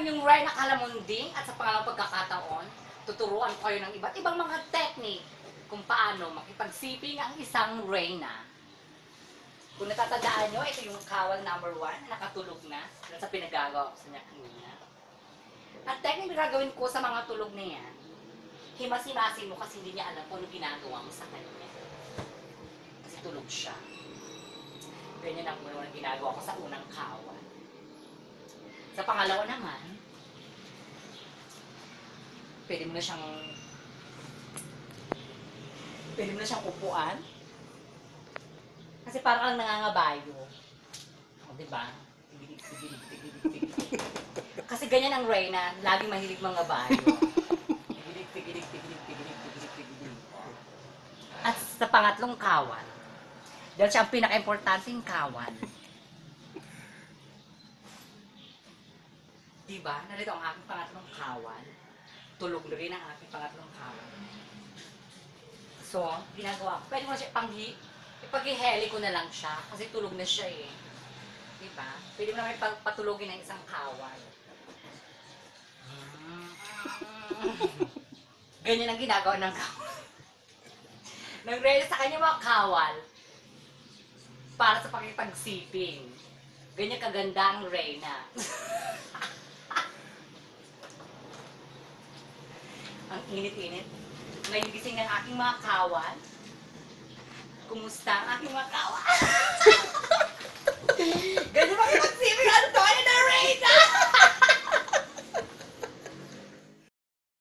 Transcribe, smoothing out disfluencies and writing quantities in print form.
yung Reyna Calamunding at sa pangalawang pagkakataon, tuturuan ko kayo ng iba't ibang mga technique kung paano makipagsiping ang isang Reyna. Kung natatandaan nyo, ito yung kawal number 1, nakatulog na, dahil sa pinagagawa ko sa niya kanina. Ang technique na gagawin ko sa mga tulog na yan, himas-himasin mo kasi hindi niya alam kung ano ginagawa mo sa kanya. Kasi tulog siya. Ganyan ang unang ginagawa ko sa unang kawal. Sa pangalawa naman, pwede mo na siyang upuan. Kasi parang ang nangangabayo. O, diba? Tigilig, tigilig, tigilig, tigilig. Kasi ganyan ang Reyna, laging mahilig mga bayo. Tigilig, tigilig, tigilig, tigilig, tigilig, tigilig. At sa pangatlong kawal, dahil siya ang pinaka-importanting kawal. Diba? Narito ang aking pangatlong kawal. Tulog na rin ang aking pangatlong kawal. So, ginagawa ko. Pwede mo siya ipag-iheli ko na lang siya. Kasi tulog na siya eh. Diba? Pwede mo naman patulogin ng isang kawal. Ganyan ang ginagawa ng kawal. Nang ready sa kanya mga kawal para sa pakipagsiping. Ganyan kaganda ang Reyna. Ang init-init. Ngayon gising ng aking mga kawan. Kumusta ang aking mga kawan? Ganyan makipagsiping. Ano